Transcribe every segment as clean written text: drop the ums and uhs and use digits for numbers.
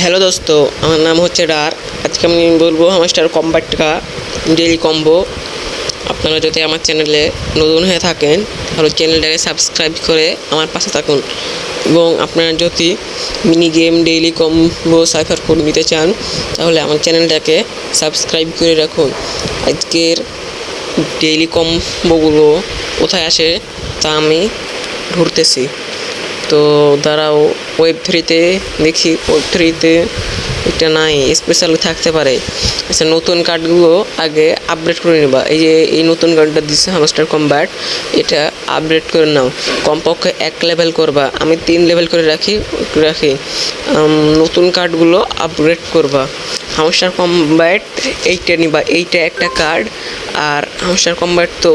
Hello দোস্ত, আমার নাম হচ্ছে ডার। আজকে আমি বলবো হামস্টার কম্ব্যাট কা ডেইলি কম্বো। আপনারা যদি আমার চ্যানেলে নতুন হয়ে থাকেন তাহলে চ্যানেলটাকে সাবস্ক্রাইব করে আমার পাশে থাকুন, এবং আপনারা যদি mini game daily combo cipher code নিতে চান তাহলে আমার চ্যানেলটাকে সাবস্ক্রাইব করে রাখুন। আজকের ডেইলি কম্বোগুলো কোথায় আসে তা আমি ঘুরতেছি, তো দাঁড়াও ওয়েব3-তে দেখি। ওয়েব3-তে এটা নাই, স্পেশাল থাকতে পারে। আচ্ছা, নতুন কার্ডগুলো আগে আপডেট করে নেবা। এই যে এই নতুন কার্ডটা দিচ্ছে হামস্টার কম্ব্যাট, এটা আপডেট করে নাও। কমপক্ষে 1 লেভেল করবা, আমি 3 লেভেল করে রাখি। নতুন কার্ডগুলো আপগ্রেড করবা। হামস্টার কম্ব্যাট এইটা নিবা, এইটা একটা কার্ড। আর হামস্টার কম্ব্যাট তো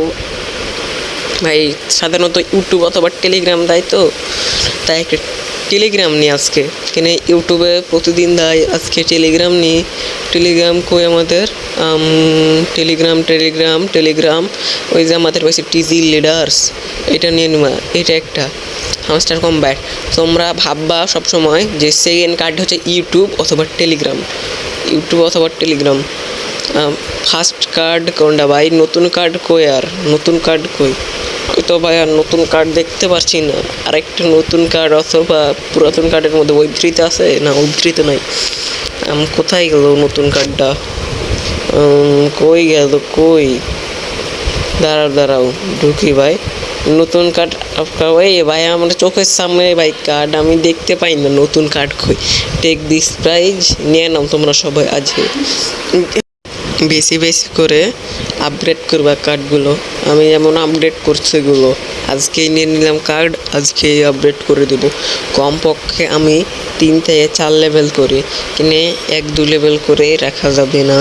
ভাই সাধারণত ইউটিউব অথবা টেলিগ্রাম দেয়, তো তাই একটা টেলিগ্রাম নিই আজকে। কেন ইউটিউবে প্রতিদিন দেয়, আজকে টেলিগ্রাম নিই। টেলিগ্রাম কই আমাদের? টেলিগ্রাম ওই যে আমাদের পাশে টিজি লিডার্স, এটা নিয়ে নেওয়া। এটা একটা হামস্টার কম্ব্যাট। তোমরা ভাববা সবসময় যে সেকেন্ড কার্ড হচ্ছে ইউটিউব অথবা টেলিগ্রাম। ফার্স্ট কার্ড কোনটা ভাই? নতুন কার্ড কই? আর নতুন কার্ড কই? ওই তো ভাই, আর নতুন কার্ড দেখতে পারছি না। আরেকটা নতুন কার্ড অথবা পুরাতন কার্ডের মধ্যে ওয়েব3-তে আছে না? ওয়েব3-তে নাই। কোথায় গেল নতুন কার্ডটা? কই গেল? কই? দাঁড়াও ঢুকি ভাই। নতুন কার্ড ওই ভাই, আমার চোখের সামনে ভাই কার্ড আমি দেখতে পাই না। নতুন কার্ড কই? টেক দিস প্রাইজ নিয়ে নাও তোমরা সবাই। আজকে বেশি করে আপগ্রেড করবা কার্ডগুলো। আমি যেমন আপডেট করছি এগুলো, আজকেই নিয়ে নিলাম কার্ড, আজকেই আপডেট করে দেবো। কমপক্ষে আমি 3 থেকে 4 লেভেল করি, কিনে 1-2 লেভেল করে রাখা যাবে না।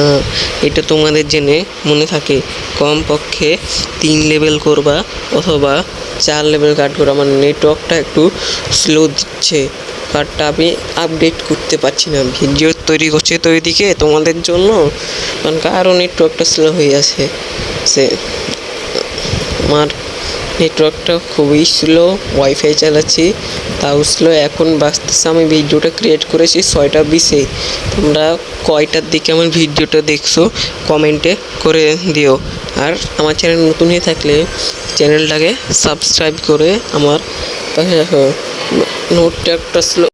এটা তোমাদের জেনে মনে থাকে। কমপক্ষে 3 লেভেল করবা অথবা 4 লেভেল কার্ড করবা। আমার নেটওয়ার্কটা একটু স্লো দিচ্ছে, কার্ডটা আমি আপডেট করতে পারছি না। ভিডিও তৈরি করছে তো ওইদিকে তোমাদের জন্য, কারণ কারো নেটওয়ার্কটা স্লো হয়ে আছে। আমার নেটওয়ার্কটা খুবই স্লো, ওয়াইফাই চালাচ্ছি তাও স্লো। এখন বাঁচতেছে, আমি ভিডিওটা ক্রিয়েট করেছি 6টা 20-এ। তোমরা কয়টার দিকে আমার ভিডিওটা দেখছো কমেন্টে করে দিও। আর আমার চ্যানেল নতুন হয়ে থাকলে চ্যানেলটাকে সাবস্ক্রাইব করে আমার পাশে রাখো। নেটওয়ার্কটা স্লো।